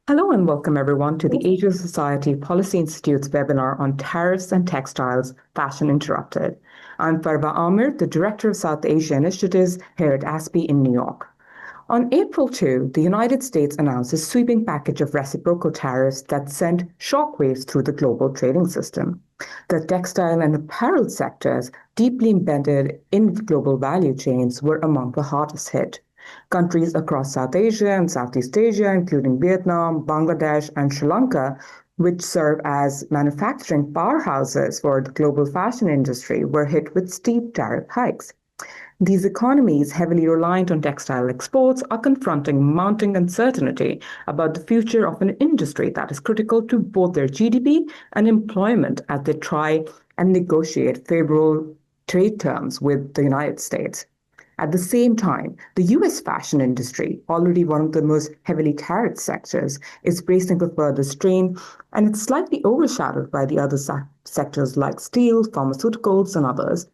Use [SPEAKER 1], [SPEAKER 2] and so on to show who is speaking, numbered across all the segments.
[SPEAKER 1] Hello and welcome everyone to the Asia Society Policy Institute's webinar on Tariffs and Textiles, Fashion Interrupted. I'm Farwa Aamer, the Director of South Asia Initiatives here at ASPI in New York. On April 2, the United States announced a sweeping package of reciprocal tariffs that sent shockwaves through the global trading system. The textile and apparel sectors, deeply embedded in global value chains, were among the hardest hit. Countries across South Asia and Southeast Asia, including Vietnam, Bangladesh, and Sri Lanka, which serve as manufacturing powerhouses for the global fashion industry, were hit with steep tariff hikes. These economies, heavily reliant on textile exports, are confronting mounting uncertainty about the future of an industry that is critical to both their GDP and employment as they try and negotiate favorable trade terms with the United States. At the same time, the US fashion industry, already one of the most heavily tariffed sectors, is bracing for further strain, and it's slightly overshadowed by the other sectors like steel, pharmaceuticals, and others.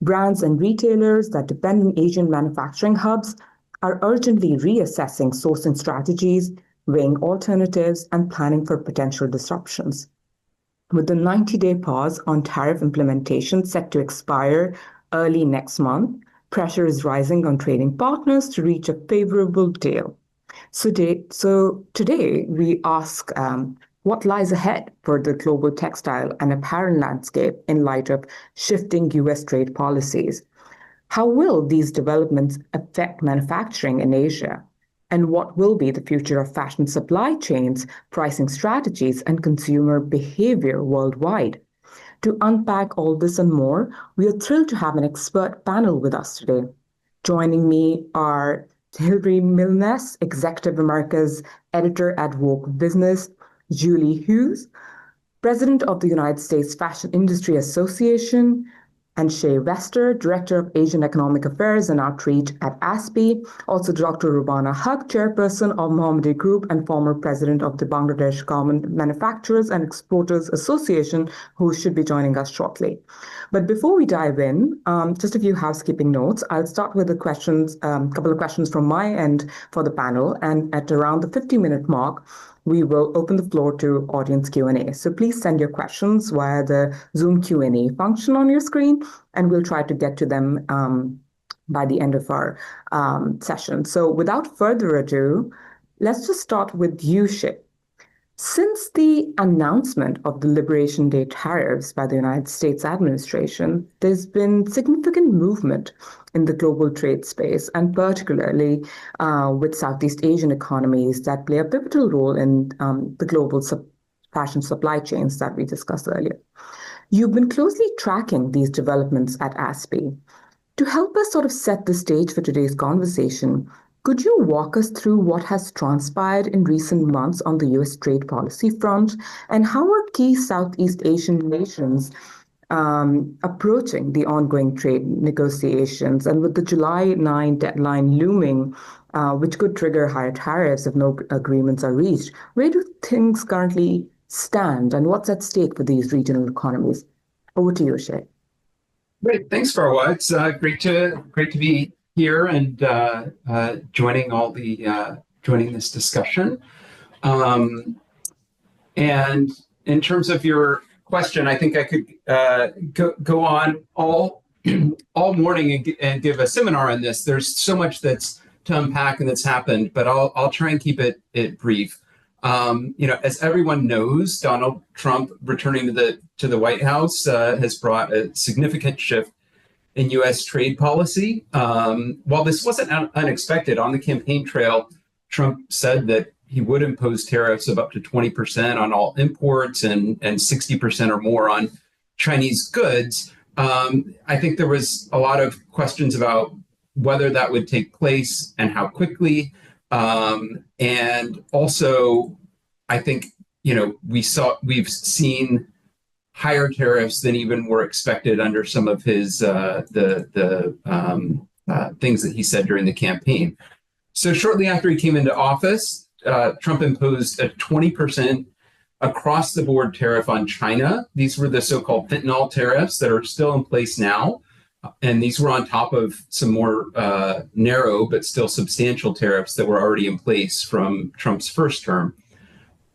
[SPEAKER 1] Brands and retailers that depend on Asian manufacturing hubs are urgently reassessing sourcing strategies, weighing alternatives, and planning for potential disruptions. With the 90-day pause on tariff implementation set to expire early next month, pressure is rising on trading partners to reach a favorable deal. So today we ask what lies ahead for the global textile and apparel landscape in light of shifting US trade policies? How will these developments affect manufacturing in Asia? And what will be the future of fashion supply chains, pricing strategies, and consumer behavior worldwide? To unpack all this and more, we are thrilled to have an expert panel with us today. Joining me are Hilary Milnes, Executive Americas Editor at Vogue Business, Julie Hughes, President of the United States Fashion Industry Association, and Shay Wester, Director of Asian Economic Affairs and Outreach at ASPI, also Dr. Rubana Huq, Chairperson of Muhammadi Group and former President of the Bangladesh Garment Manufacturers and Exporters Association, who should be joining us shortly. But before we dive in, just a few housekeeping notes. I'll start with a couple of questions from my end for the panel, and at around the 50-minute mark, we will open the floor to audience Q&A. So please send your questions via the Zoom Q&A function on your screen, and we'll try to get to them by the end of our session. So without further ado, let's just start with you, Shay. Since the announcement of the Liberation Day tariffs by the United States administration, there's been significant movement in the global trade space, and particularly with Southeast Asian economies that play a pivotal role in the global fashion supply chains that we discussed earlier. You've been closely tracking these developments at ASPI. To help us sort of set the stage for today's conversation, could you walk us through what has transpired in recent months on the US trade policy front, and how are key Southeast Asian nations approaching the ongoing trade negotiations? And with the July 9 deadline looming, which could trigger higher tariffs if no agreements are reached, where do things currently stand, and what's at stake for these regional economies? Over to you, Shay.
[SPEAKER 2] Great, thanks, Farwa. It's great to be here and joining this discussion. And in terms of your question, I think I could go on all morning and give a seminar on this. There's so much that's to unpack and that's happened, but I'll try and keep it brief. As everyone knows, Donald Trump returning to the White House has brought a significant shift in U.S. trade policy. While this wasn't unexpected, on the campaign trail, Trump said that he would impose tariffs of up to 20% on all imports and 60% or more on Chinese goods. I think there was a lot of questions about whether that would take place and how quickly. And also, I think, we've seen higher tariffs than even were expected under some of his things that he said during the campaign. So shortly after he came into office, Trump imposed a 20% across-the-board tariff on China. These were the so-called fentanyl tariffs that are still in place now. And these were on top of some more narrow but still substantial tariffs that were already in place from Trump's first term.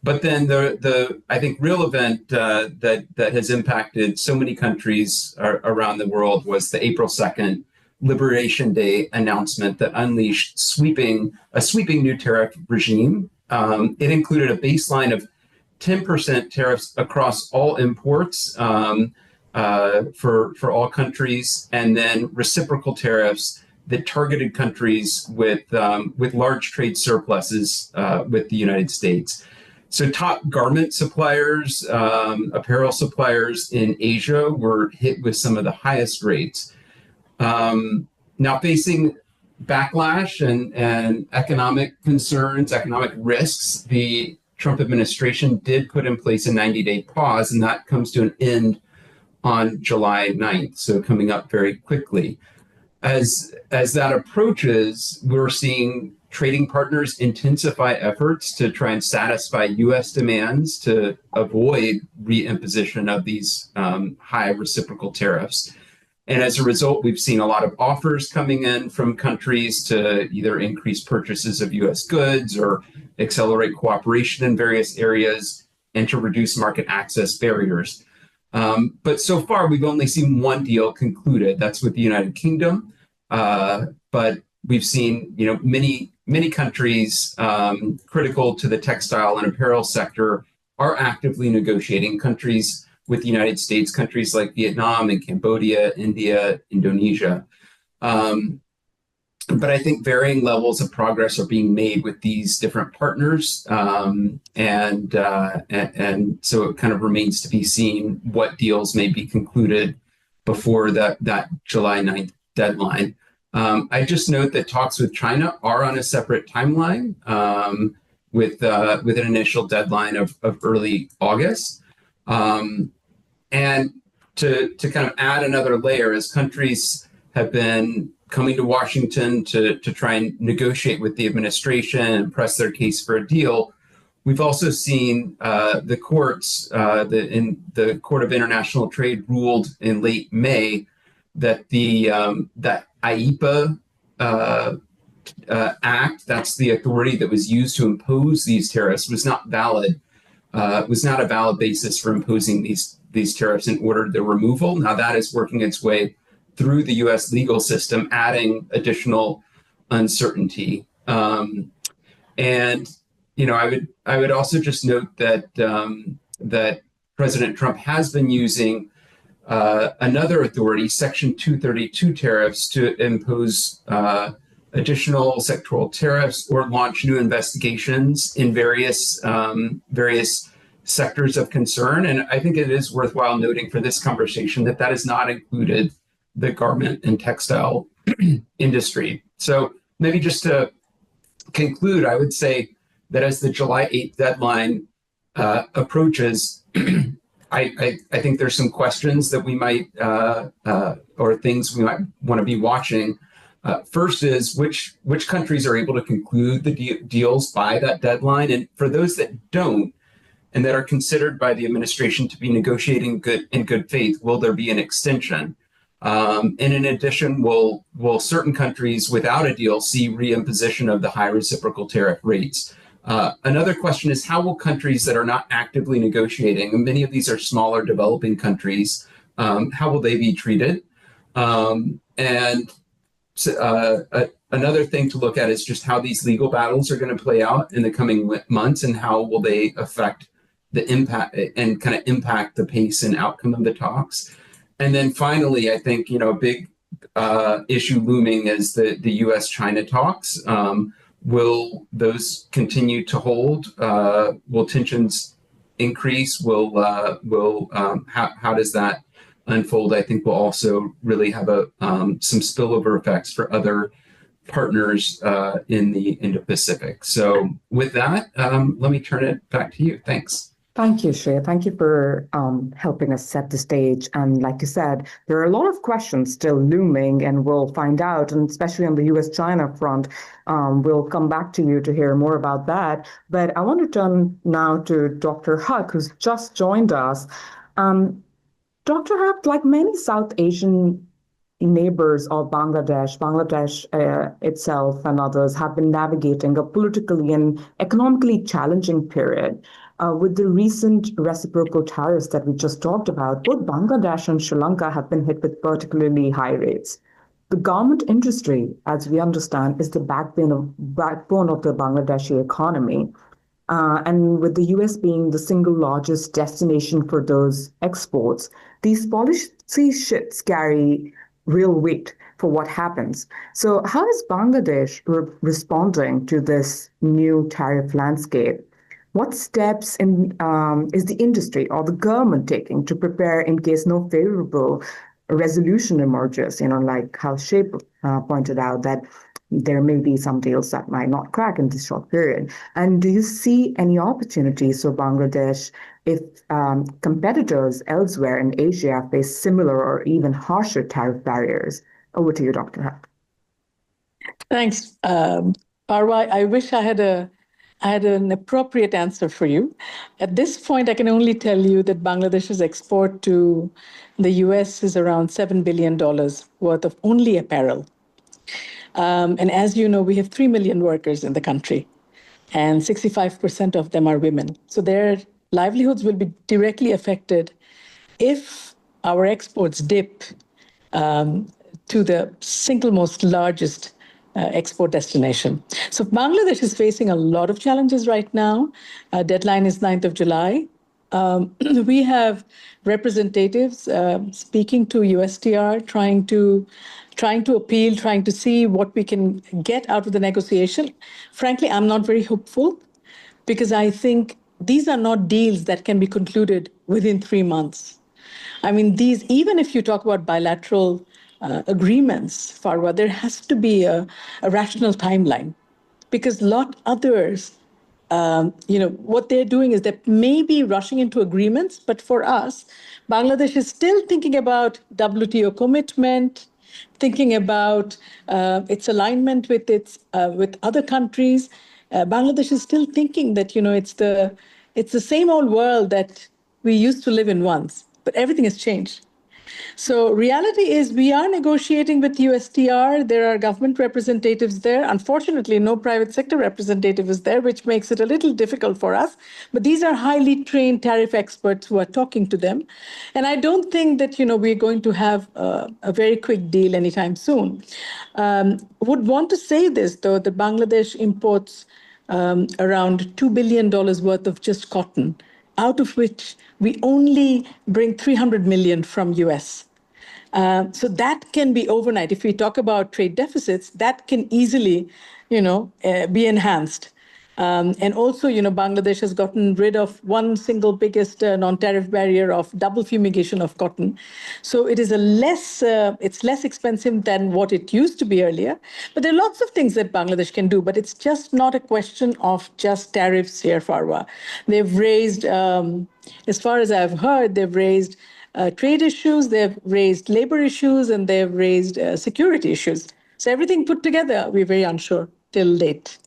[SPEAKER 2] But then the I think real event that has impacted so many countries around the world was the April 2nd Liberation Day announcement that unleashed a sweeping new tariff regime. It included a baseline of 10% tariffs across all imports for all countries, and then reciprocal tariffs that targeted countries with large trade surpluses with the United States. So top garment suppliers, apparel suppliers in Asia were hit with some of the highest rates. Now facing backlash and economic concerns, economic risks, the Trump administration did put in place a 90-day pause, and that comes to an end on July 9th, so coming up very quickly. As that approaches, we're seeing trading partners intensify efforts to try and satisfy U.S. demands to avoid reimposition of these high reciprocal tariffs. And as a result, we've seen a lot of offers coming in from countries to either increase purchases of U.S. goods or accelerate cooperation in various areas and to reduce market access barriers. But so far, we've only seen one deal concluded. That's with the United Kingdom. But we've seen, many countries critical to the textile and apparel sector are actively negotiating. Countries with the United States, countries like Vietnam and Cambodia, India, Indonesia. But I think varying levels of progress are being made with these different partners. And so it kind of remains to be seen what deals may be concluded before that July 9th deadline. I just note that talks with China are on a separate timeline with an initial deadline of early August. And to kind of add another layer, as countries have been coming to Washington to try and negotiate with the administration and press their case for a deal, we've also seen the courts, in the Court of International Trade ruled in late May that that AIPA Act, that's the authority that was used to impose these tariffs, was not valid. Was not a valid basis for imposing these tariffs and ordered their removal. Now that is working its way through the U.S. legal system, adding additional uncertainty. And I would also just note that that President Trump has been using another authority, Section 232 tariffs, to impose additional sectoral tariffs or launch new investigations in various sectors of concern. And I think it is worthwhile noting for this conversation that has not included the garment and textile industry. So maybe just to conclude, I would say that as the July 8th deadline approaches, I think there's some questions that we might, or things we might want to be watching. First is which countries are able to conclude the deals by that deadline, and for those that don't, and that are considered by the administration to be negotiating in good faith, will there be an extension? And in addition, will certain countries without a deal see reimposition of the high reciprocal tariff rates? Another question is, how will countries that are not actively negotiating, and many of these are smaller developing countries, how will they be treated? And another thing to look at is just how these legal battles are going to play out in the coming months, and how will they affect the impact and kind of impact the pace and outcome of the talks. And then finally, I think, a big issue looming is the US-China talks. Will those continue to hold? Will tensions increase? How does that unfold? I think will also really have some spillover effects for other partners in the Indo-Pacific. So with that, let me turn it back to you. Thanks.
[SPEAKER 1] Thank you, Shay. Thank you for helping us set the stage. And like you said, there are a lot of questions still looming, and we'll find out, and especially on the US-China front, we'll come back to you to hear more about that. But I want to turn now to Dr. Huq, who's just joined us. Dr. Huq, like many South Asian neighbors of Bangladesh itself and others have been navigating a politically and economically challenging period. With the recent reciprocal tariffs that we just talked about, both Bangladesh and Sri Lanka have been hit with particularly high rates. The garment industry, as we understand, is the backbone of the Bangladeshi economy. And with the US being the single largest destination for those exports, these policy shifts carry real weight for what happens. So, how is Bangladesh responding to this new tariff landscape? What steps is the industry or the government taking to prepare in case no favorable resolution emerges? Like how Shay pointed out that there may be some deals that might not crack in this short period. And do you see any opportunities for Bangladesh if competitors elsewhere in Asia face similar or even harsher tariff barriers? Over to you, Dr. Huq.
[SPEAKER 3] Thanks, Farwa. I wish I had an appropriate answer for you. At this point, I can only tell you that Bangladesh's export to the US is around $7 billion worth of only apparel. And as you know, we have 3 million workers in the country, and 65% of them are women. So their livelihoods will be directly affected if our exports dip to the single most largest export destination. So Bangladesh is facing a lot of challenges right now. Deadline is 9th of July. We have representatives speaking to USTR, trying to appeal, trying to see what we can get out of the negotiation. Frankly, I'm not very hopeful because I think these are not deals that can be concluded within 3 months. I mean, even if you talk about bilateral agreements, Farwa, there has to be a rational timeline because others, what they're doing is they may be rushing into agreements, but for us, Bangladesh is still thinking about WTO commitment, thinking about its alignment with other countries. Bangladesh is still thinking that it's the same old world that we used to live in once, but everything has changed. So reality is we are negotiating with USTR. There are government representatives there. Unfortunately, no private sector representative is there, which makes it a little difficult for us. But these are highly trained tariff experts who are talking to them. And I don't think that, we're going to have a very quick deal anytime soon. Would want to say this, though, that Bangladesh imports around $2 billion worth of just cotton, out of which we only bring 300 million from US. So that can be overnight. If we talk about trade deficits, that can easily, be enhanced. And also, Bangladesh has gotten rid of one single biggest non-tariff barrier of double fumigation of cotton. So it is it's less expensive than what it used to be earlier. But there are lots of things that Bangladesh can do, but it's just not a question of just tariffs here, Farwa. They've raised, as far as I've heard, they've raised trade issues, they've raised labor issues, and they've raised security issues. So everything put together, we're very unsure till date.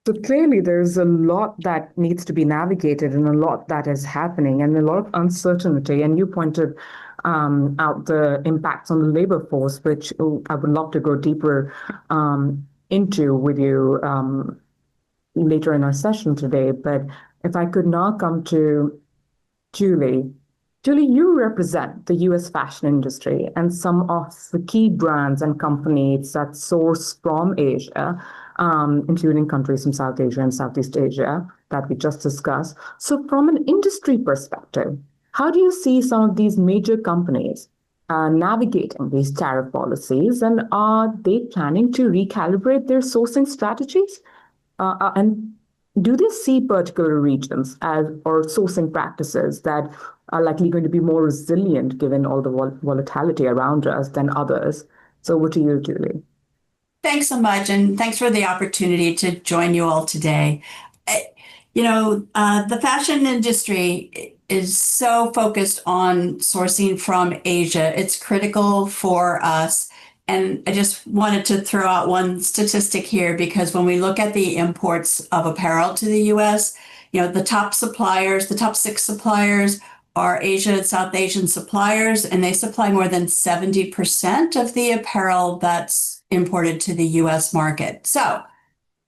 [SPEAKER 1] So clearly, there's a lot that needs to be navigated and a lot that is happening and a lot of uncertainty. And you pointed out the impacts on the labor force, which I would love to go deeper into with you later in our session today. But if I could now come to Julie. Julie, you represent the US fashion industry and some of the key brands and companies that source from Asia, including countries from South Asia and Southeast Asia that we just discussed. So from an industry perspective, how do you see some of these major companies navigating these tariff policies, and are they planning to recalibrate their sourcing strategies? And do they see particular regions or sourcing practices that are likely going to be more resilient given all the volatility around us than others? So over to you, Julie.
[SPEAKER 4] Thanks so much, and thanks for the opportunity to join you all today. The fashion industry is so focused on sourcing from Asia. It's critical for us. And I just wanted to throw out one statistic here, because when we look at the imports of apparel to the US, the top 6 suppliers are Asia and South Asian suppliers, and they supply more than 70% of the apparel that's imported to the US market. So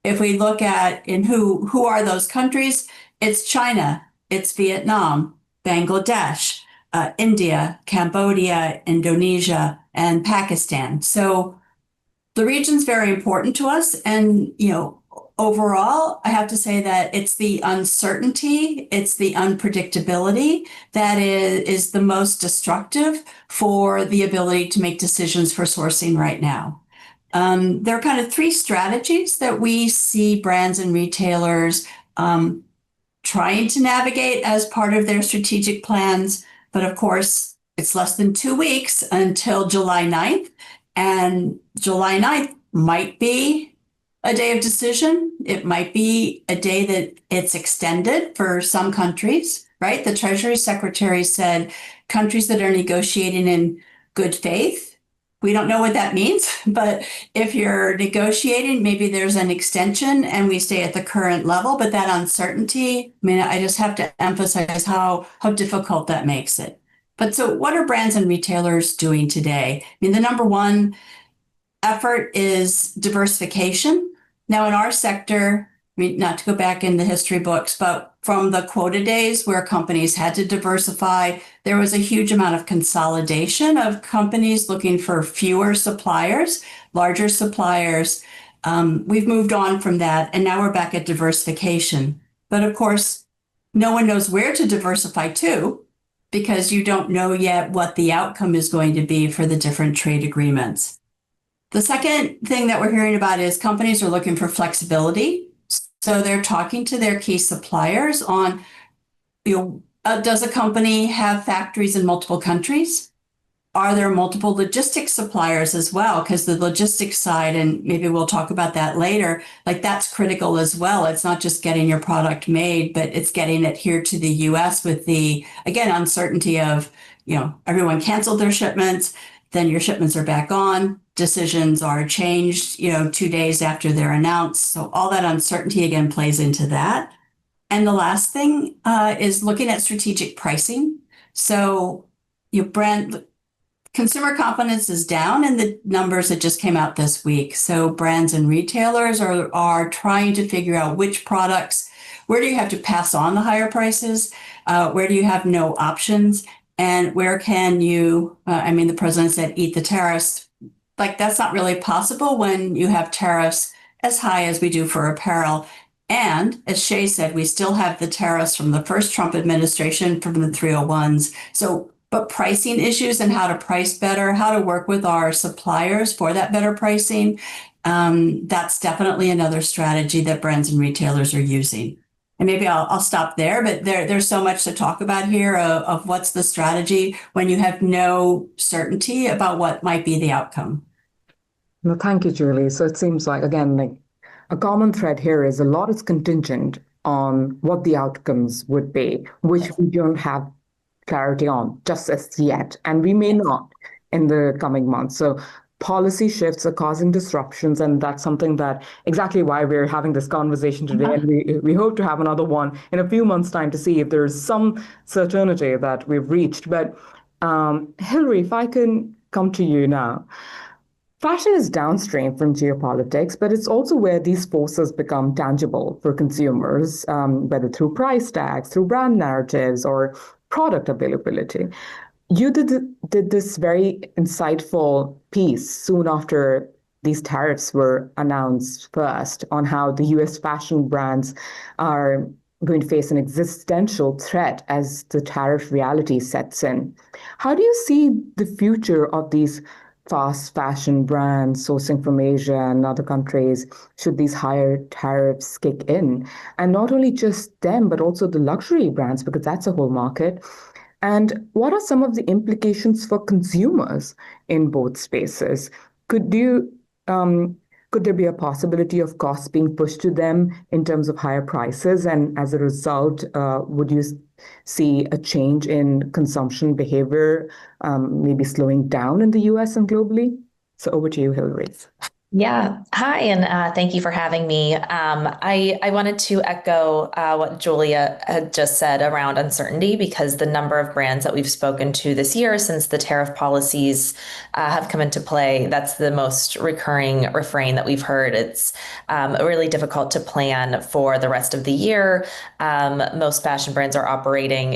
[SPEAKER 4] if we look at who are those countries, it's China, it's Vietnam, Bangladesh, India, Cambodia, Indonesia, and Pakistan. So the region's very important to us. And, overall, I have to say that it's the uncertainty, it's the unpredictability that is the most destructive for the ability to make decisions for sourcing right now. There are kind of three strategies that we see brands and retailers trying to navigate as part of their strategic plans. But of course, it's less than 2 weeks until July 9th. And July 9th might be a day of decision. It might be a day that it's extended for some countries, right? The Treasury Secretary said countries that are negotiating in good faith. We don't know what that means, but if you're negotiating, maybe there's an extension and we stay at the current level, but that uncertainty, I just have to emphasize how difficult that makes it. But so what are brands and retailers doing today? The number one effort is diversification. Now, in our sector, not to go back in the history books, but from the quota days where companies had to diversify, there was a huge amount of consolidation of companies looking for fewer suppliers, larger suppliers. We've moved on from that, and now we're back at diversification. But of course, no one knows where to diversify to, because you don't know yet what the outcome is going to be for the different trade agreements. The second thing that we're hearing about is companies are looking for flexibility. So they're talking to their key suppliers on, does a company have factories in multiple countries? Are there multiple logistics suppliers as well? Because the logistics side, and maybe we'll talk about that later, that's critical as well. It's not just getting your product made, but it's getting it here to the US with the, again, uncertainty of, everyone canceled their shipments, then your shipments are back on, decisions are changed, 2 days after they're announced. So all that uncertainty again plays into that. And the last thing is looking at strategic pricing. So your consumer confidence is down in the numbers that just came out this week. So brands and retailers are trying to figure out which products, where do you have to pass on the higher prices? Where do you have no options? And where can you, the president said, eat the tariffs. That's not really possible when you have tariffs as high as we do for apparel. And as Shay said, we still have the tariffs from the first Trump administration from the 301s. But pricing issues and how to price better, how to work with our suppliers for that better pricing, that's definitely another strategy that brands and retailers are using. And maybe I'll stop there, but there's so much to talk about here of what's the strategy when you have no certainty about what might be the outcome.
[SPEAKER 1] No, thank you, Julie. So it seems like, again, a common thread here is a lot is contingent on what the outcomes would be, which we don't have clarity on just as yet, and we may not in the coming months. So policy shifts are causing disruptions, and that's something that exactly why we're having this conversation today. And we hope to have another one in a few months' time to see if there's some certainty that we've reached. But Hilary, if I can come to you now. Fashion is downstream from geopolitics, but it's also where these forces become tangible for consumers, whether through price tags, through brand narratives, or product availability. You did this very insightful piece soon after these tariffs were announced first on how the US fashion brands are going to face an existential threat as the tariff reality sets in. How do you see the future of these fast fashion brands sourcing from Asia and other countries should these higher tariffs kick in? And not only just them, but also the luxury brands, because that's a whole market. And what are some of the implications for consumers in both spaces? Could there be a possibility of costs being pushed to them in terms of higher prices? And as a result, would you see a change in consumption behavior, maybe slowing down in the US and globally? So over to you, Hilary.
[SPEAKER 5] Yeah. Hi, and thank you for having me. I wanted to echo what Julia had just said around uncertainty, because the number of brands that we've spoken to this year since the tariff policies have come into play, that's the most recurring refrain that we've heard. It's really difficult to plan for the rest of the year. Most fashion brands are operating,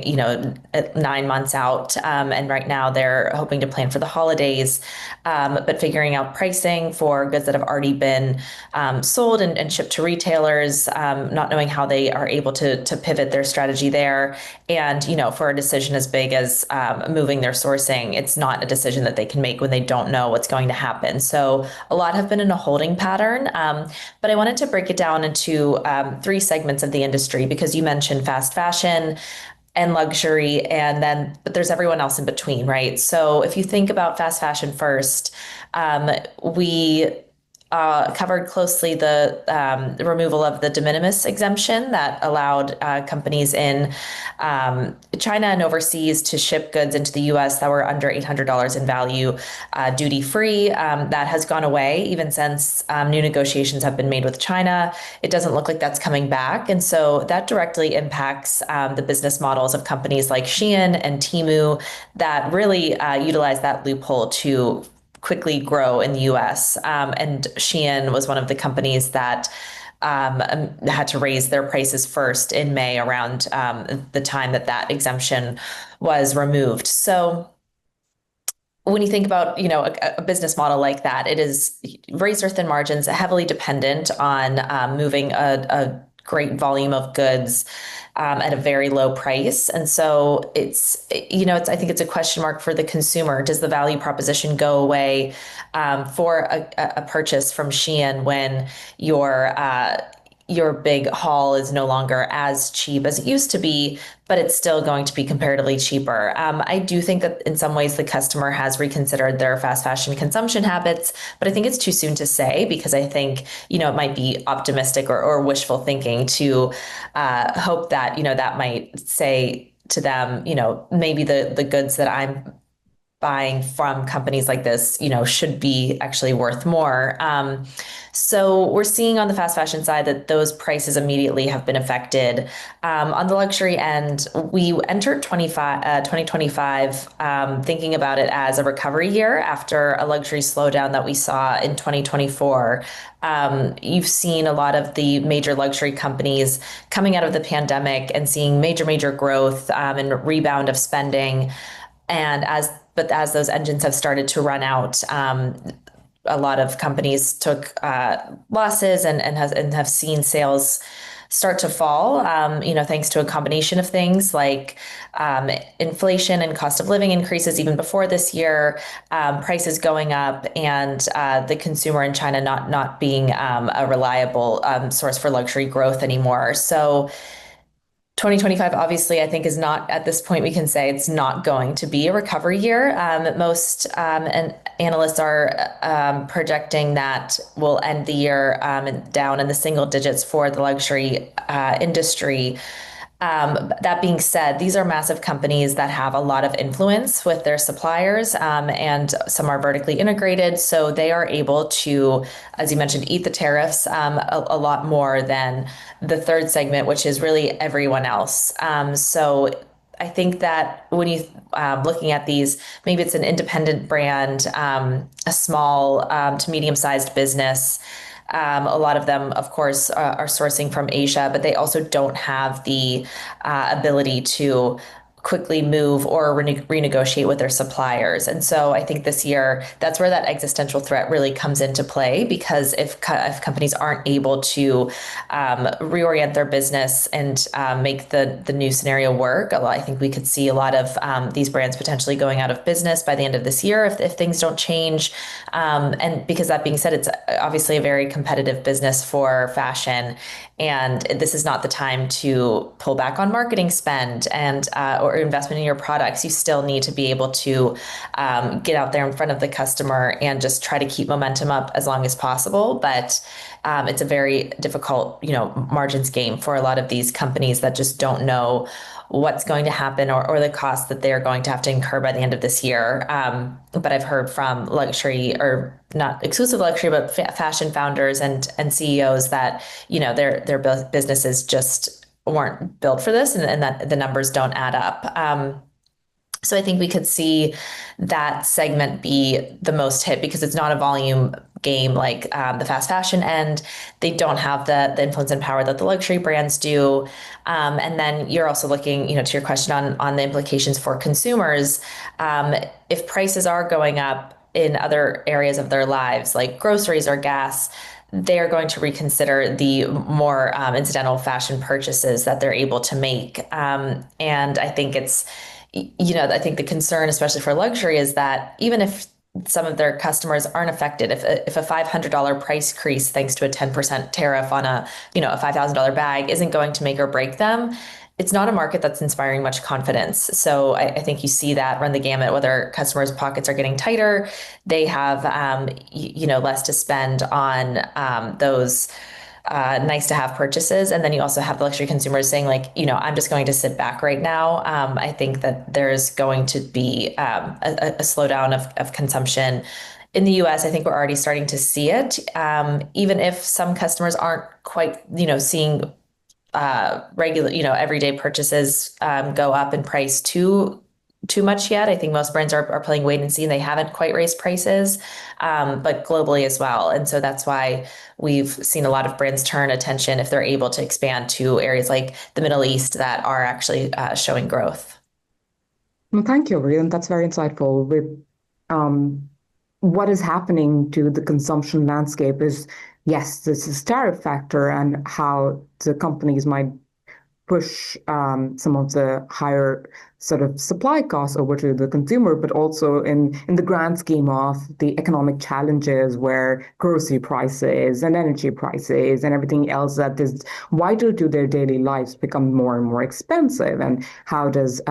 [SPEAKER 5] at 9 months out, and right now they're hoping to plan for the holidays, but figuring out pricing for goods that have already been sold and shipped to retailers, not knowing how they are able to pivot their strategy there. And, for a decision as big as moving their sourcing, it's not a decision that they can make when they don't know what's going to happen. So a lot have been in a holding pattern. But I wanted to break it down into three segments of the industry, because you mentioned fast fashion and luxury, but there's everyone else in between, right? So if you think about fast fashion first, we covered closely the removal of the de minimis exemption that allowed companies in China and overseas to ship goods into the US that were under $800 in value duty free. That has gone away even since new negotiations have been made with China. It doesn't look like that's coming back. And so that directly impacts the business models of companies like Shein and Temu that really utilize that loophole to quickly grow in the US. And Shein was one of the companies that had to raise their prices first in May, around the time that exemption was removed. So when you think about, a business model like that, it is razor thin margins, heavily dependent on moving a great volume of goods at a very low price. And so I think it's a question mark for the consumer. Does the value proposition go away for a purchase from Shein when your big haul is no longer as cheap as it used to be, but it's still going to be comparatively cheaper? I do think that in some ways the customer has reconsidered their fast fashion consumption habits, but I think it's too soon to say, because I think, it might be optimistic or wishful thinking to hope that, that might say to them, maybe the goods that I'm buying from companies like this, should be actually worth more. So we're seeing on the fast fashion side that those prices immediately have been affected. On the luxury end, we entered 2025 thinking about it as a recovery year after a luxury slowdown that we saw in 2024. You've seen a lot of the major luxury companies coming out of the and seeing major growth and rebound of spending. And as those engines have started to run out, a lot of companies took losses and have seen sales start to fall, thanks to a combination of things like inflation and cost of living increases even before this year, prices going up, and the consumer in China not being a reliable source for luxury growth anymore. So 2025, obviously, I think is not, at this point, we can say it's not going to be a recovery year. Most analysts are projecting that we'll end the year down in the single digits for the luxury industry. That being said, these are massive companies that have a lot of influence with their suppliers, and some are vertically integrated. So they are able to, as you mentioned, eat the tariffs a lot more than the third segment, which is really everyone else. So I think that when you looking at these, maybe it's an independent brand, a small to medium-sized business. A lot of them, of course, are sourcing from Asia, but they also don't have the ability to quickly move or renegotiate with their suppliers. And so I think this year, that's where that existential threat really comes into play, because if companies aren't able to reorient their business and make the new scenario work, I think we could see a lot of these brands potentially going out of business by the end of this year if things don't change. And because that being said, it's obviously a very competitive business for fashion. And this is not the time to pull back on marketing spend and or investment in your products. You still need to be able to get out there in front of the customer and just try to keep momentum up as long as possible. But it's a very difficult, margins game for a lot of these companies that just don't know what's going to happen or the cost that they're going to have to incur by the end of this year. But I've heard from luxury, or not exclusive luxury, but fashion founders and CEOs that, their businesses just weren't built for this, and that the numbers don't add up. So I think we could see that segment be the most hit because it's not a volume game like the fast fashion end. They don't have the influence and power that the luxury brands do. And then you're also looking, to your question on the implications for consumers. If prices are going up in other areas of their lives, like groceries or gas, they are going to reconsider the more incidental fashion purchases that they're able to make. And I think I think the concern, especially for luxury, is that even if some of their customers aren't affected, if a $500 price increase thanks to a 10% tariff on a $5,000 bag isn't going to make or break them, it's not a market that's inspiring much confidence. So I think you see that run the gamut, whether customers' pockets are getting tighter, they have less to spend on those nice to have purchases. And then you also have the luxury consumers saying I'm just going to sit back right now. I think that there's going to be a slowdown of consumption. In the US, I think we're already starting to see it. Even if some customers aren't quite, seeing regular, everyday purchases go up in price too much yet. I think most brands are playing wait and see, and they haven't quite raised prices, but globally as well. And so that's why we've seen a lot of brands turn attention, if they're able to expand, to areas like the Middle East that are actually showing growth.
[SPEAKER 1] Well, thank you, Rian. That's very insightful. With what is happening to the consumption landscape is, yes, this is tariff factor and how the companies might push some of the higher sort of supply costs over to the consumer, but also in the grand scheme of the economic challenges where grocery prices and energy prices and everything else that is vital to their daily lives become more and more expensive. And how does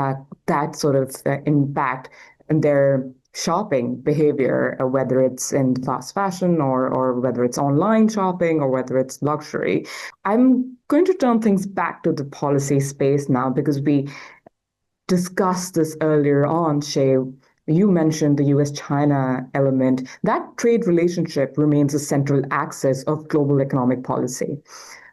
[SPEAKER 1] that sort of impact their shopping behavior, whether it's in fast fashion or whether it's online shopping or whether it's luxury. I'm going to turn things back to the policy space now because we discussed this earlier on, Shay. You mentioned the US-China element. That trade relationship remains a central axis of global economic policy.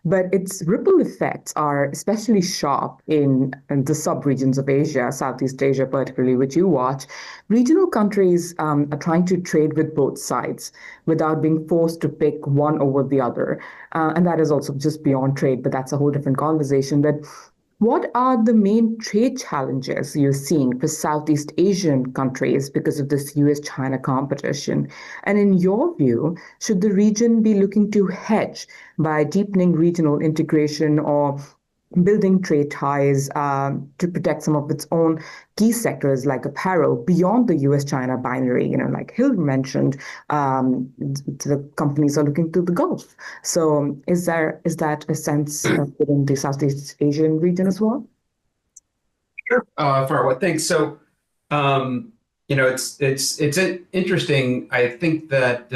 [SPEAKER 1] But its ripple effects are especially sharp in the sub-regions of Asia, Southeast Asia particularly, which you watch. Regional countries are trying to trade with both sides without being forced to pick one over the other. And that is also just beyond trade, but that's a whole different conversation. But what are the main trade challenges you're seeing for Southeast Asian countries because of this US-China competition? And in your view, should the region be looking to hedge by deepening regional integration or building trade ties to protect some of its own key sectors like apparel beyond the US-China binary? Like Hilary mentioned, the companies are looking to the Gulf. So is that a sense within the Southeast Asian region as well?
[SPEAKER 2] Sure, Farwa, thanks. So, it's interesting. I think that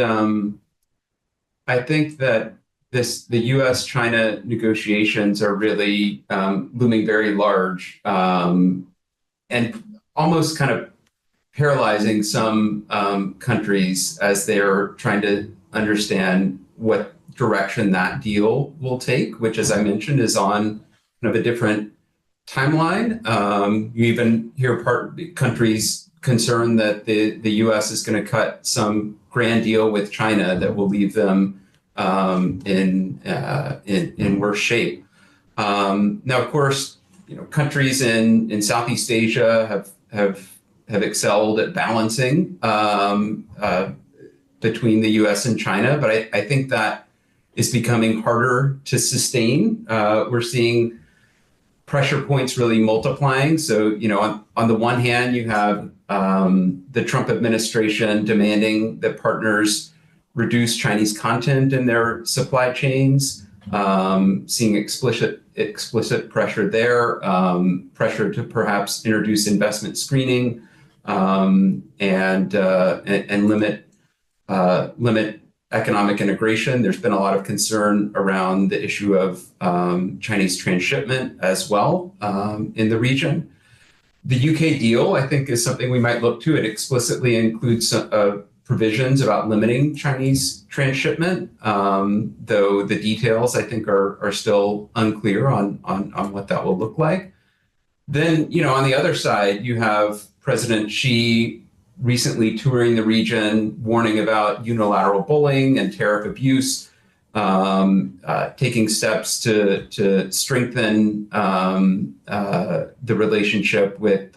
[SPEAKER 2] the U.S.-China negotiations are really looming very large and almost kind of paralyzing some countries as they're trying to understand what direction that deal will take, which, as I mentioned, is on kind of a different timeline. You even hear countries concerned that the U.S. is going to cut some grand deal with China that will leave them in worse shape. Now, of course, countries in Southeast Asia have excelled at balancing between the U.S. and China, but I think that is becoming harder to sustain. We're seeing pressure points really multiplying. So, on the one hand, you have the Trump administration demanding that partners reduce Chinese content in their supply chains, seeing explicit pressure there, pressure to perhaps introduce investment screening and limit economic integration. There's been a lot of concern around the issue of Chinese transshipment as well in the region. The UK deal, I think, is something we might look to. It explicitly includes provisions about limiting Chinese transshipment, though the details, I think, are still unclear on what that will look like. Then, on the other side, you have President Xi recently touring the region, warning about unilateral bullying and tariff abuse, taking steps to strengthen the relationship with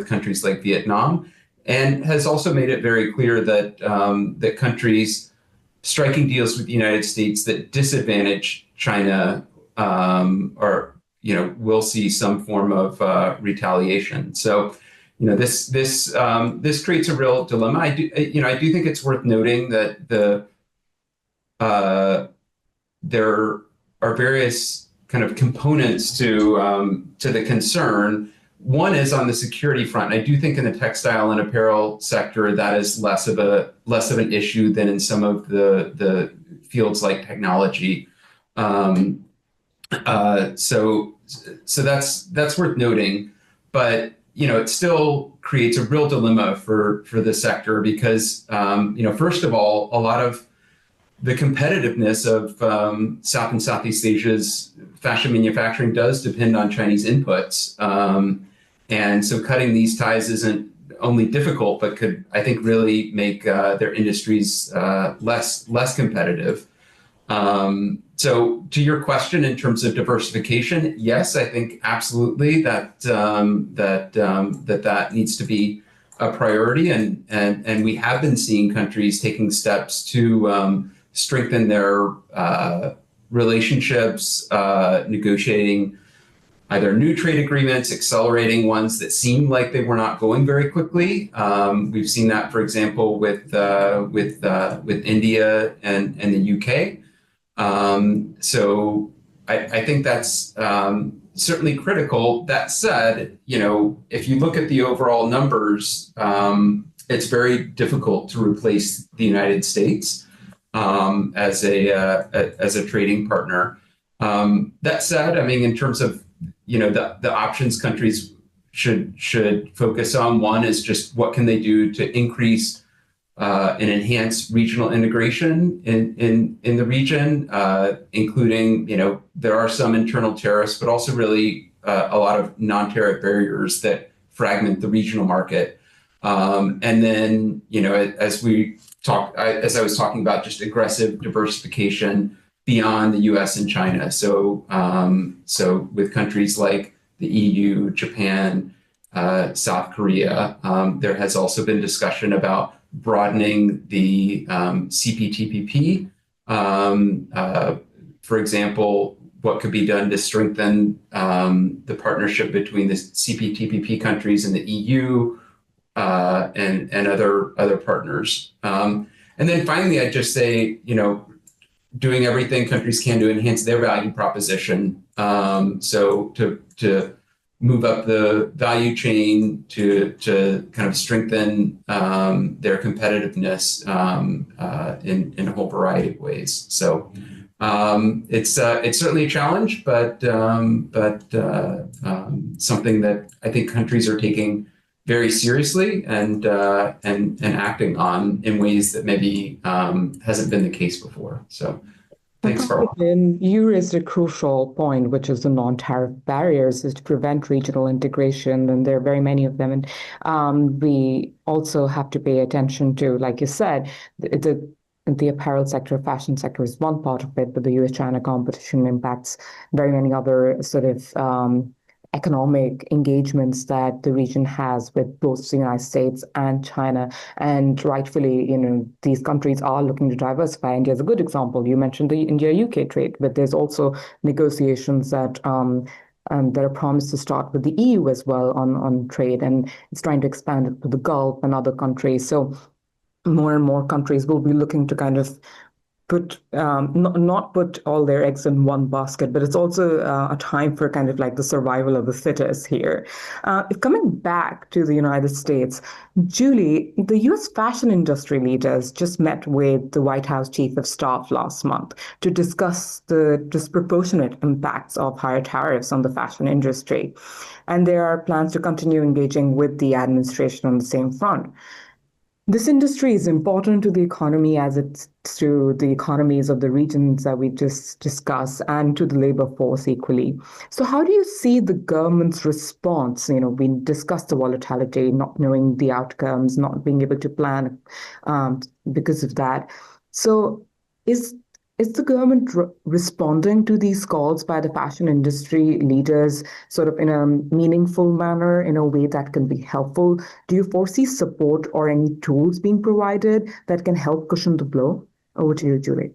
[SPEAKER 2] countries like Vietnam, and has also made it very clear that that countries striking deals with the United States that disadvantage China will see some form of retaliation. So, this creates a real dilemma. I do think it's worth noting that there are various kind of components to the concern. One is on the security front. I do think in the textile and apparel sector that is less of an issue than in some of the fields like technology. So that's worth noting, but it still creates a real dilemma for the sector because first of all, a lot of the competitiveness of South and Southeast Asia's fashion manufacturing does depend on Chinese inputs, and so cutting these ties isn't only difficult, but could, I think, really make their industries less competitive. So to your question in terms of diversification, yes, I think absolutely that needs to be a priority, and we have been seeing countries taking steps to strengthen their relationships, negotiating either new trade agreements, accelerating ones that seemed like they were not going very quickly. We've seen that, for example, with India and the UK. So I think that's certainly critical. That said, if you look at the overall numbers, it's very difficult to replace the United States as a trading partner. That said, I mean, in terms of the options countries should focus on, one is just what can they do to increase and enhance regional integration in the region, including, there are some internal tariffs, but also really a lot of non-tariff barriers that fragment the regional market. And then, as I was talking about, just aggressive diversification beyond the US and China. So with countries like the EU, Japan, South Korea, there has also been discussion about broadening the CPTPP. For example, what could be done to strengthen the partnership between the CPTPP countries and the EU and other partners. And then finally, I'd just say, doing everything countries can to enhance their value proposition. So to move up the value chain, to kind of strengthen their competitiveness in a whole variety of ways. So it's certainly a challenge, but something that I think countries are taking very seriously and acting on in ways that maybe hasn't been the case before. So thanks, Farwa.
[SPEAKER 1] And you raised a crucial point, which is the non-tariff barriers, is to prevent regional integration, and there are very many of them. And we also have to pay attention to, like you said, the apparel sector, fashion sector is one part of it, but the US-China competition impacts very many other sort of economic engagements that the region has with both the United States and China. And rightfully, these countries are looking to diversify. India is a good example. You mentioned the India-UK trade, but there's also negotiations that are promised to start with the EU as well on trade, and it's trying to expand it to the Gulf and other countries. So more and more countries will be looking to kind of not put all their eggs in one basket, but it's also a time for kind of like the survival of the fittest here. Coming back to the United States, Julie, the U.S. fashion industry leaders just met with the White House Chief of Staff last month to discuss the disproportionate impacts of higher tariffs on the fashion industry. And there are plans to continue engaging with the administration on the same front. This industry is important to the economy as it's to the economies of the regions that we just discussed and to the labor force equally. So how do you see the government's response? We discussed the volatility, not knowing the outcomes, not being able to plan because of that. So is the government responding to these calls by the fashion industry leaders sort of in a meaningful manner, in a way that can be helpful? Do you foresee support or any tools being provided that can help cushion the blow? Over to you, Julie.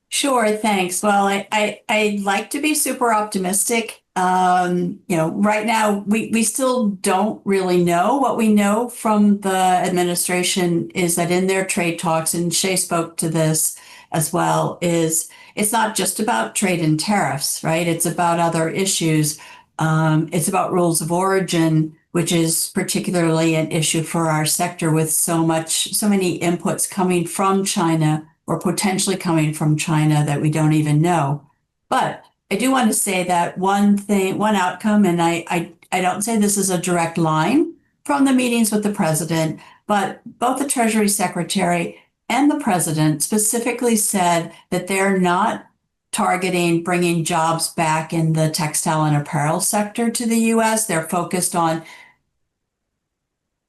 [SPEAKER 4] Sure, thanks. Well, I'd like to be super optimistic. Right now we still don't really know. What we know from the administration is that in their trade talks, and Shay spoke to this as well, is it's not just about trade and tariffs, right? It's about other issues. It's about rules of origin, which is particularly an issue for our sector with so many inputs coming from China or potentially coming from China that we don't even know. But I do want to say that one outcome, and I don't say this is a direct line from the meetings with the president, but both the Treasury Secretary and the president specifically said that they're not targeting bringing jobs back in the textile and apparel sector to the U.S. They're focused on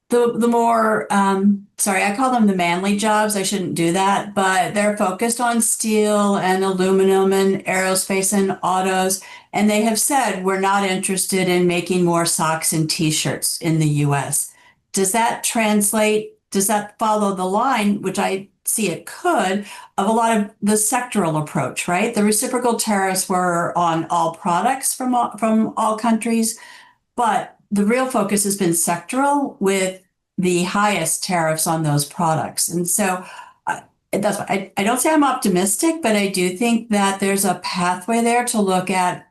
[SPEAKER 4] the more, I call them the manly jobs. I shouldn't do that, but they're focused on steel and aluminum and aerospace and autos. And they have said, we're not interested in making more socks and t-shirts in the US. Does that translate? Does that follow the line, which I see it could, of a lot of the sectoral approach, right? The reciprocal tariffs were on all products from all countries, but the real focus has been sectoral with the highest tariffs on those products. And so that's why I don't say I'm optimistic, but I do think that there's a pathway there to look at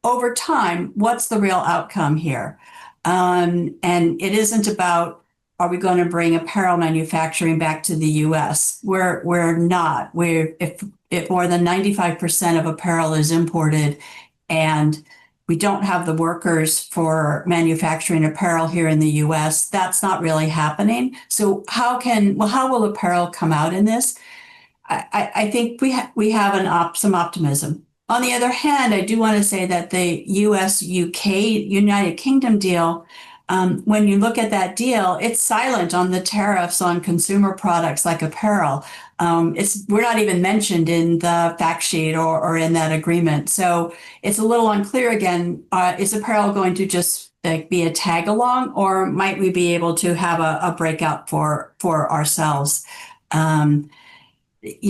[SPEAKER 4] over time, what's the real outcome here? And it isn't about, are we going to bring apparel manufacturing back to the US? We're not. If more than 95% of apparel is imported and we don't have the workers for manufacturing apparel here in the US, that's not really happening. So how will apparel come out in this? I think we have some optimism. On the other hand, I do want to say that the US-UK, United Kingdom deal, when you look at that deal, it's silent on the tariffs on consumer products like apparel. We're not even mentioned in the fact sheet or in that agreement. So it's a little unclear again, is apparel going to just be a tag along, or might we be able to have a breakout for ourselves?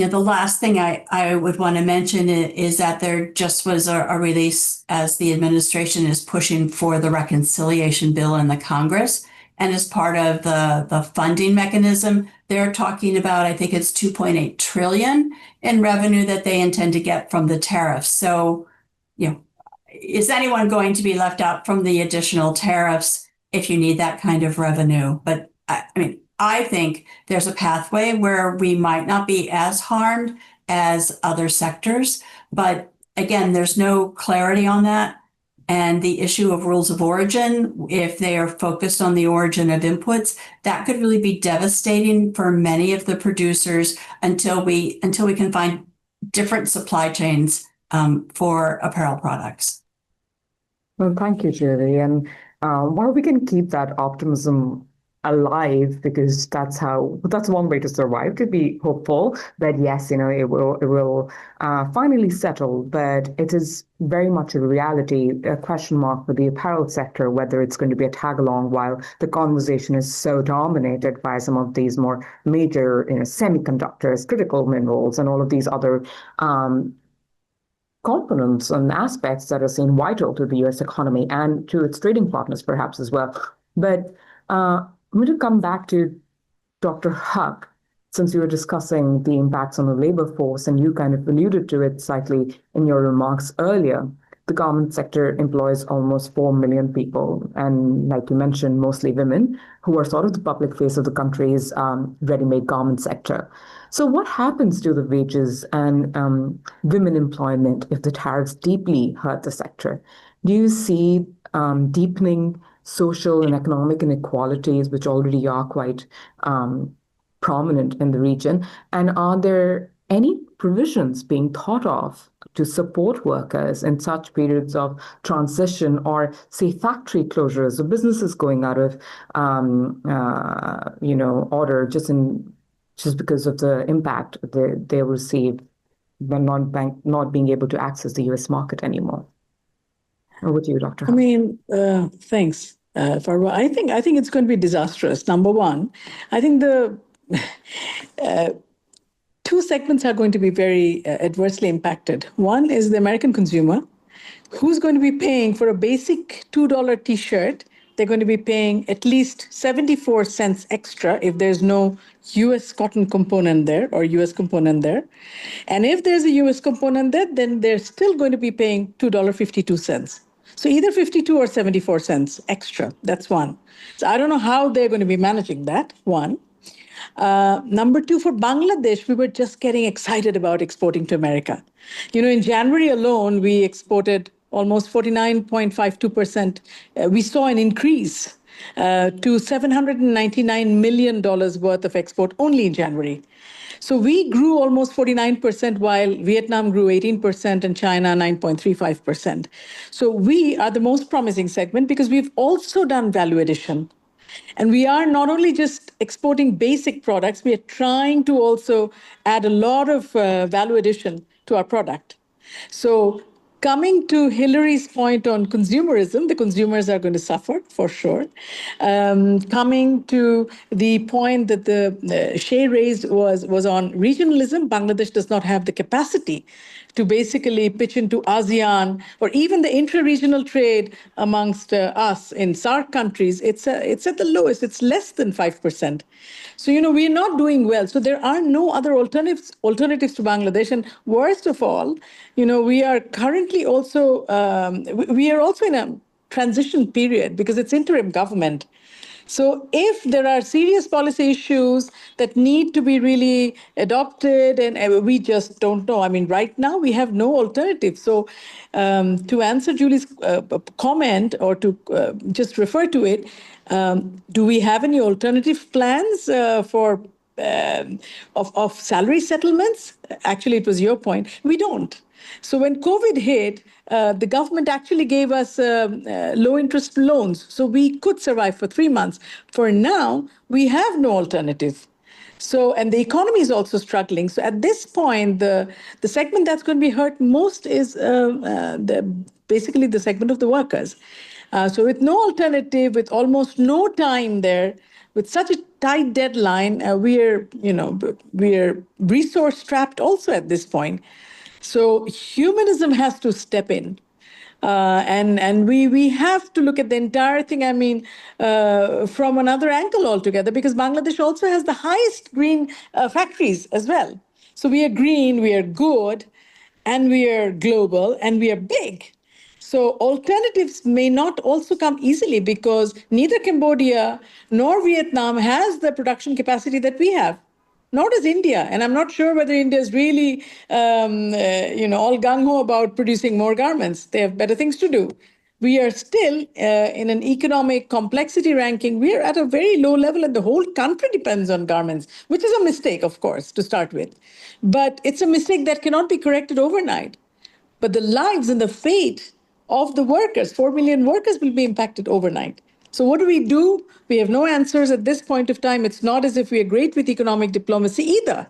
[SPEAKER 4] The last thing I would want to mention is that there just was a release as the administration is pushing for the reconciliation bill in the Congress. And as part of the funding mechanism, they're talking about, I think it's 2.8 trillion in revenue that they intend to get from the tariffs. So, is anyone going to be left out from the additional tariffs if you need that kind of revenue? But I think there's a pathway where we might not be as harmed as other sectors. But again, there's no clarity on that. And the issue of rules of origin, if they are focused on the origin of inputs, that could really be devastating for many of the producers until we can find different supply chains for apparel products.
[SPEAKER 1] Well, thank you, Julie. And while we can keep that optimism alive, because that's one way to survive, to be hopeful that yes, it will finally settle, but it is very much a reality, a question mark for the apparel sector, whether it's going to be a tag along while the conversation is so dominated by some of these more major, semiconductors, critical minerals, and all of these other components and aspects that are seen vital to the US economy and to its trading partners perhaps as well. But I'm going to come back to Dr. Huq. since you were discussing the impacts on the labor force, and you kind of alluded to it slightly in your remarks earlier, the garment sector employs almost 4 million people. And like you mentioned, mostly women who are sort of the public face of the country's ready-made garment sector. So what happens to the wages and women employment if the tariffs deeply hurt the sector? Do you see deepening social and economic inequalities, which already are quite prominent in the region? And are there any provisions being thought of to support workers in such periods of transition, or say factory closures or businesses going out of order just because of the impact they receive when not being able to access the US market anymore? Over to you, Dr. Huq.
[SPEAKER 3] Thanks, Farwa. I think it's going to be disastrous. Number one, I think the two segments are going to be very adversely impacted. One is the American consumer, who's going to be paying for a basic $2 t-shirt. They're going to be paying at least 74 cents extra if there's no US cotton component there or US component there. And if there's a US component there, then they're still going to be paying $2.52. So either 52 or 74 cents extra. That's one. So I don't know how they're going to be managing that, one. Number two, for Bangladesh, we were just getting excited about exporting to America. In January alone, we exported almost 49.52%. We saw an increase to $799 million worth of export only in January. So we grew almost 49%, while Vietnam grew 18% and China 9.35%. So we are the most promising segment because we've also done value addition. And we are not only just exporting basic products, we are trying to also add a lot of value addition to our product. So coming to Hilary's point on consumerism, the consumers are going to suffer for sure. Coming to the point that the Shay raised was on regionalism, Bangladesh does not have the capacity to basically pitch into ASEAN or even the intra-regional trade amongst us in SAARC countries. It's at the lowest. It's less than 5%. So, we're not doing well. So there are no other alternatives to Bangladesh. And worst of all, we are currently also, we are also in a transition period because it's interim government. So if there are serious policy issues that need to be really adopted, and we just don't know. I mean, right now we have no alternative. So to answer Julie's comment, or to just refer to it, do we have any alternative plans for of salary settlements? Actually, it was your point. We don't. So when COVID hit, the government actually gave us low-interest loans, so we could survive for 3 months. For now, we have no alternative. So, and the economy is also struggling. So at this point, the segment that's going to be hurt most is basically the segment of the workers. So with no alternative, with almost no time there, with such a tight deadline, we're resource strapped also at this point. So humanism has to step in. And we have to look at the entire thing, from another angle altogether, because Bangladesh also has the highest green factories as well. So we are green, we are good, and we are global, and we are big. So alternatives may not also come easily because neither Cambodia nor Vietnam has the production capacity that we have. Nor does India. And I'm not sure whether India is really, all gung-ho about producing more garments. They have better things to do. We are still in an economic complexity ranking. We are at a very low level, and the whole country depends on garments, which is a mistake, of course, to start with. But it's a mistake that cannot be corrected overnight. But the lives and the fate of the workers, 4 million workers, will be impacted overnight. So what do? We have no answers at this point of time. It's not as if we are great with economic diplomacy either.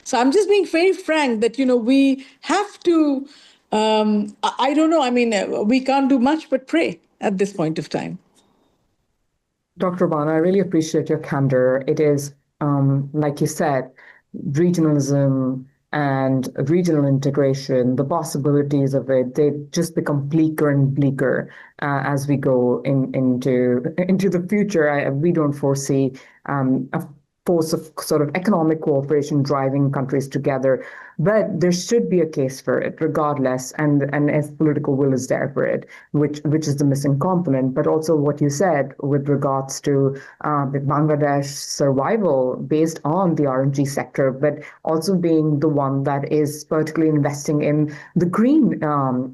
[SPEAKER 3] So I'm just being very frank that, we have to, I don't know, we can't do much but pray at this point of time.
[SPEAKER 1] Dr. Rubana, I really appreciate your candor. It is, like you said, regionalism and regional integration, the possibilities of it, they just become bleaker and bleaker as we go into the future. We don't foresee a force of sort of economic cooperation driving countries together. But there should be a case for it, regardless, and if political will is there for it, which is the missing component. But also what you said with regards to the Bangladesh survival based on the R&D sector, but also being the one that is particularly investing in the green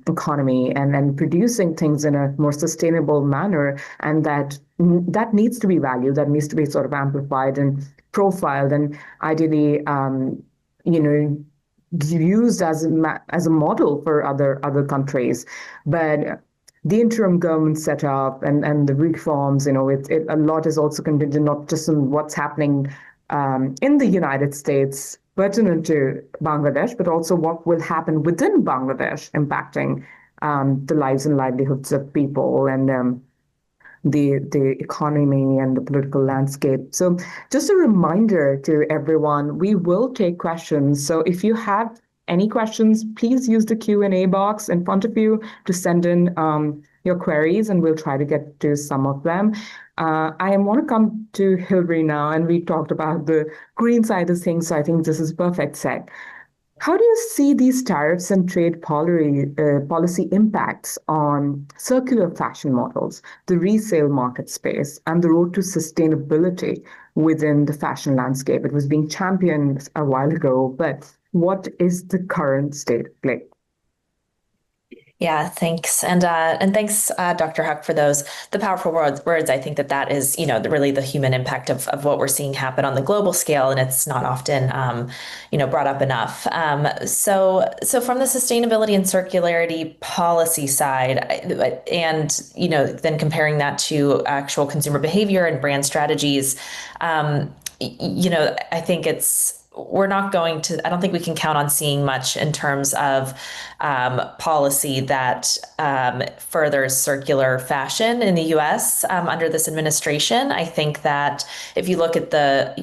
[SPEAKER 1] economy and producing things in a more sustainable manner, and that needs to be valued, that needs to be sort of amplified and profiled, and ideally, used as a model for other countries. But the interim government setup and the reforms, a lot is also contingent not just on what's happening in the United States pertinent to Bangladesh, but also what will happen within Bangladesh, impacting the lives and livelihoods of people and the economy and the political landscape. So just a reminder to everyone, we will take questions. So if you have any questions, please use the Q&A box in front of you to send in your queries, and we'll try to get to some of them. I want to come to Hilary now, and we talked about the green side of things, so I think this is perfect set. How do you see these tariffs and trade policy impacts on circular fashion models, the resale market space, and the road to sustainability within the fashion landscape? It was being championed a while ago, but what is the current state of play?
[SPEAKER 5] Yeah, thanks. And thanks, Dr. Huq, for the powerful words. I think that is, really the human impact of what we're seeing happen on the global scale, and it's not often, brought up enough. So from the sustainability and circularity policy side, and, then comparing that to actual consumer behavior and brand strategies, I think I don't think we can count on seeing much in terms of policy that furthers circular fashion in the US under this administration. I think that if you look at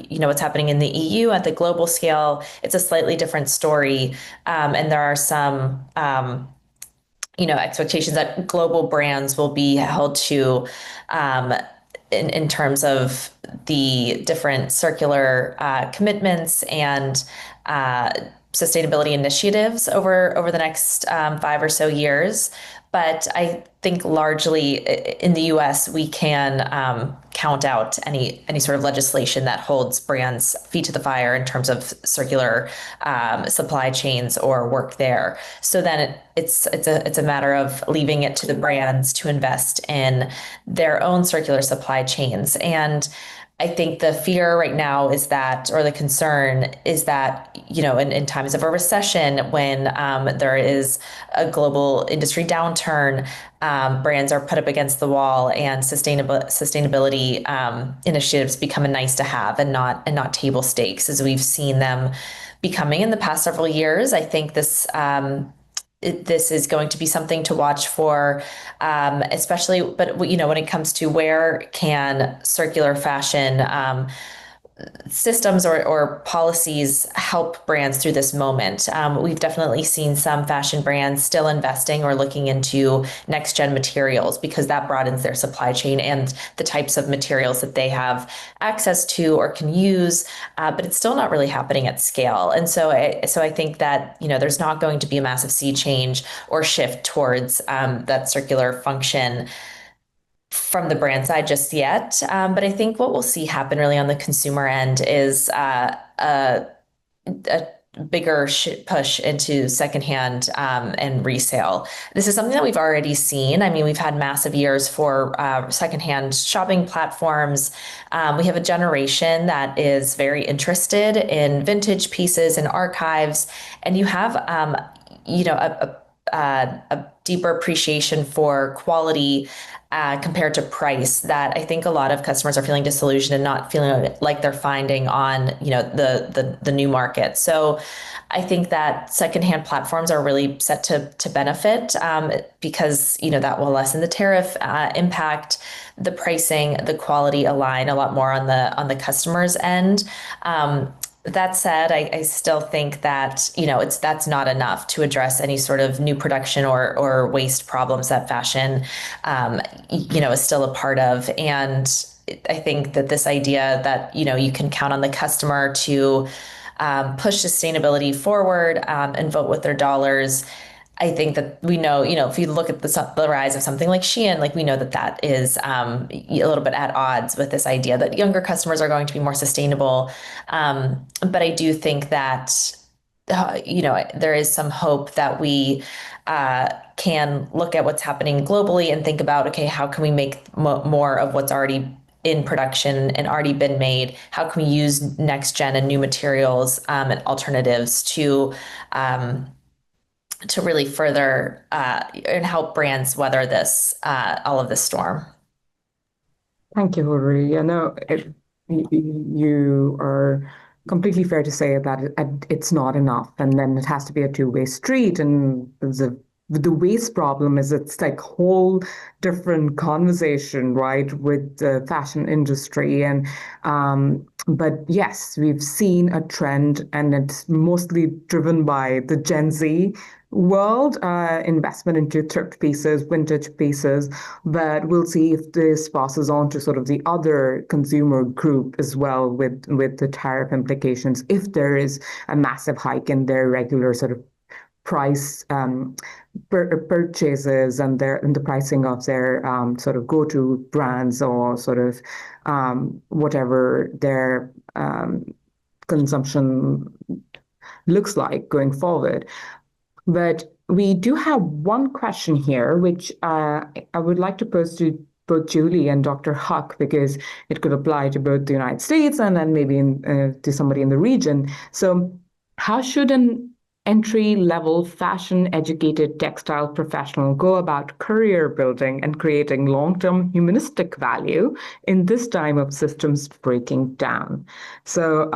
[SPEAKER 5] what's happening in the EU at the global scale, it's a slightly different story. And there are some expectations that global brands will be held to in terms of the different circular commitments and sustainability initiatives over the next 5 or so years. But I think largely in the US, we can count out any sort of legislation that holds brands' feet to the fire in terms of circular supply chains or work there. So then it's a matter of leaving it to the brands to invest in their own circular supply chains. And I think the fear right now is that, or the concern is that, in times of a recession, when there is a global industry downturn, brands are put up against the wall, and sustainability initiatives become a nice to have and not table stakes, as we've seen them becoming in the past several years. I think this is going to be something to watch for, especially, but when it comes to where can circular fashion systems or policies help brands through this moment. We've definitely seen some fashion brands still investing or looking into next gen materials, because that broadens their supply chain and the types of materials that they have access to or can use, but it's still not really happening at scale. And so I think that, there's not going to be a massive sea change or shift towards that circular function from the brand side just yet. But I think what we'll see happen really on the consumer end is a bigger push into secondhand and resale. This is something that we've already seen. I mean, we've had massive years for secondhand shopping platforms. We have a generation that is very interested in vintage pieces and archives, and you have a deeper appreciation for quality compared to price that I think a lot of customers are feeling disillusioned and not feeling like they're finding on the new market. So I think that secondhand platforms are really set to benefit because that will lessen the tariff impact, the pricing, the quality align a lot more on the customer's end. That said, I still think that, that's not enough to address any sort of new production or waste problems that fashion, is still a part of. And I think that this idea that, you can count on the customer to push sustainability forward and vote with their dollars. I think that we know, if you look at the rise of something like Shein, like we know that is a little bit at odds with this idea that younger customers are going to be more sustainable. But I do think that, there is some hope that we can look at what's happening globally and think about, okay, how can we make more of what's already in production and already been made? How can we use next gen and new materials and alternatives to really further and help brands weather this all of this storm?
[SPEAKER 1] Thank you, Hilary. You are completely fair to say that it's not enough, and then it has to be a two-way street. And the waste problem it's like whole different conversation, right, with the fashion industry. And but yes, we've seen a trend, and it's mostly driven by the Gen Z world, investment into thrift pieces, vintage pieces, but we'll see if this passes on to sort of the other consumer group as well with the tariff implications, if there is a massive hike in their regular sort of price purchases and the pricing of their sort of go-to brands, or sort of whatever their consumption looks like going forward. But we do have one question here, which I would like to pose to both Julie and Dr. Huq, because it could apply to both the United States and then maybe to somebody in the region. So how should an entry-level fashion-educated textile professional go about career building and creating long-term humanistic value in this time of systems breaking down? So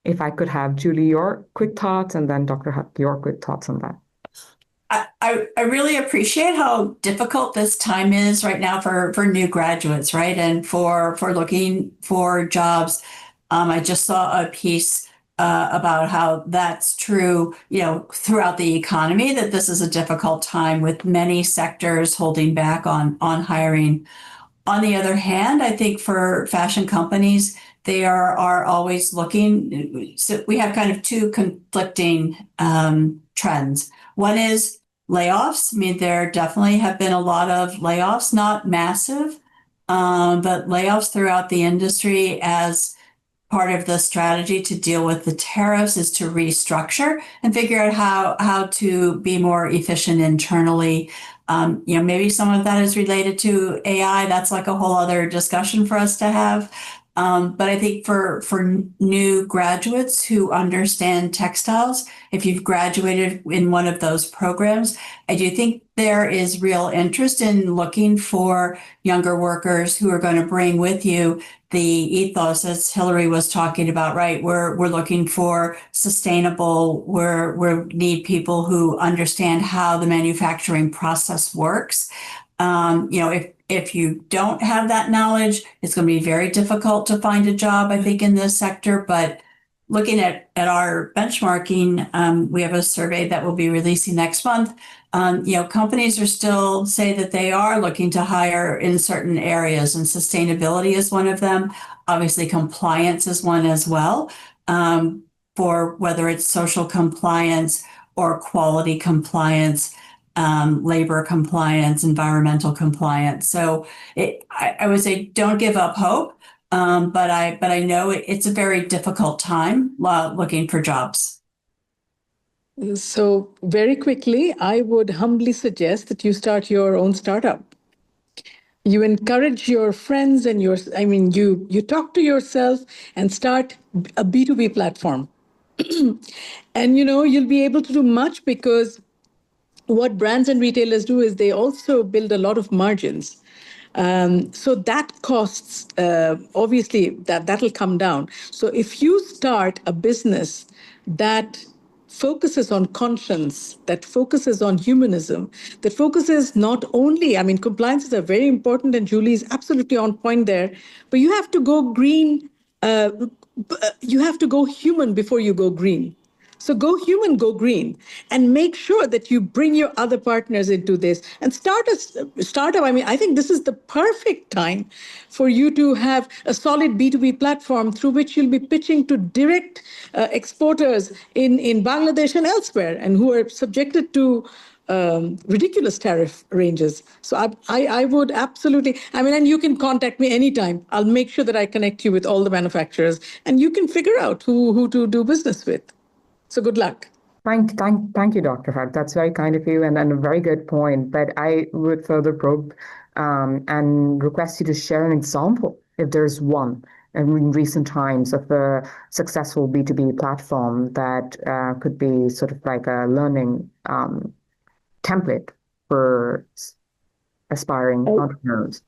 [SPEAKER 1] if I could have, Julie, your quick thoughts, and then Dr. Huq, your quick thoughts on that.
[SPEAKER 4] I really appreciate how difficult this time is right now for new graduates, right? And for looking for jobs. I just saw a piece about how that's true, throughout the economy, that this is a difficult time with many sectors holding back on hiring. On the other hand, I think for fashion companies, they are always looking. So we have kind of two conflicting trends. One is layoffs. I mean, there definitely have been a lot of layoffs, not massive, but layoffs throughout the industry as part of the strategy to deal with the tariffs is to restructure and figure out how to be more efficient internally. Maybe some of that is related to AI. That's like a whole other discussion for us to have. But I think for new graduates who understand textiles, if you've graduated in one of those programs, I do think there is real interest in looking for younger workers who are going to bring with you the ethos, as Hilary was talking about, right? We're looking for sustainable, we need people who understand how the manufacturing process works. If you don't have that knowledge, it's going to be very difficult to find a job, I think, in this sector. But looking at our benchmarking, we have a survey that we'll be releasing next month. Companies are still say that they are looking to hire in certain areas, and sustainability is one of them. Obviously, compliance is one as well, for whether it's social compliance or quality compliance, labor compliance, environmental compliance. So I would say don't give up hope, but I know it's a very difficult time looking for jobs.
[SPEAKER 3] So very quickly, I would humbly suggest that you start your own startup. You encourage your friends and you talk to yourself and start a B2B platform. And, you'll be able to do much, because what brands and retailers do is they also build a lot of margins. So that costs, obviously, that'll come down. So if you start a business that focuses on conscience, that focuses on humanism, that focuses not only, compliances are very important, and Julie is absolutely on point there, but you have to go green, you have to go human before you go green. So go human, go green, and make sure that you bring your other partners into this and start a startup. I mean, I think this is the perfect time for you to have a solid B2B platform through which you'll be pitching to direct exporters in Bangladesh and elsewhere, and who are subjected to ridiculous tariff ranges. So I would absolutely, I mean, and you can contact me anytime. I'll make sure that I connect you with all the manufacturers, and you can figure out who to do business with. So good luck.
[SPEAKER 1] Thank you, Dr. Huq. That's very kind of you and a very good point. But I would further probe and request you to share an example, if there's one, in recent times of a successful B2B platform that could be sort of like a learning template for aspiring entrepreneurs.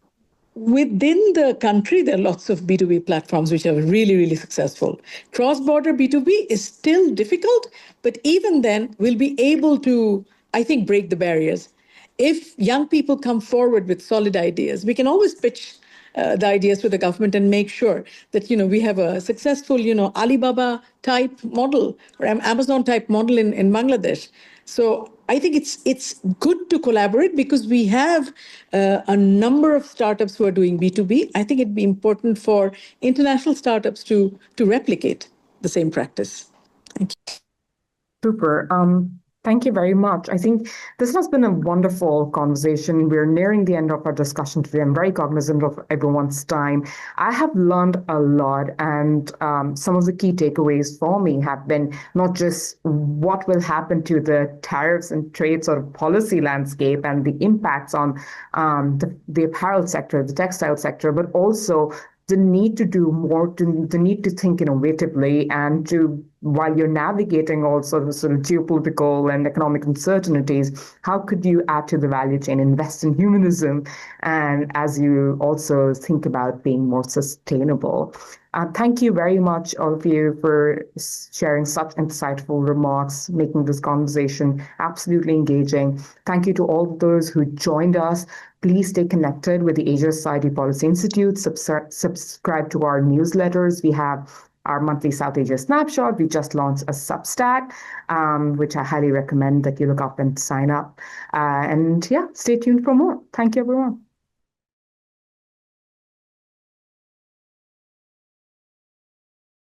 [SPEAKER 3] Within the country, there are lots of B2B platforms which are really, really successful. Cross-border B2B is still difficult, but even then, we'll be able to, I think, break the barriers. If young people come forward with solid ideas, we can always pitch the ideas to the government and make sure that, we have a successful, Alibaba type model or Amazon type model in Bangladesh. So I think it's good to collaborate because we have a number of startups who are doing B2B. I think it'd be important for international startups to replicate the same practice. Thank you.
[SPEAKER 1] Super. Thank you very much. I think this has been a wonderful conversation. We're nearing the end of our discussion today. I'm very cognizant of everyone's time. I have learned a lot, and some of the key takeaways for me have been not just what will happen to the tariffs and trade sort of policy landscape and the impacts on the apparel sector, the textile sector, but also the need to do more, the need to think innovatively, and to, while you're navigating all sort of geopolitical and economic uncertainties, how could you add to the value chain, invest in humanism, and as you also think about being more sustainable. Thank you very much, all of you, for sharing such insightful remarks, making this conversation absolutely engaging. Thank you to all those who joined us. Please stay connected with the Asia Society Policy Institute. Subscribe to our newsletters. We have our monthly South Asia Snapshot. We just launched a Substack, which I highly recommend that you look up and sign up. And yeah, stay tuned for more. Thank you, everyone.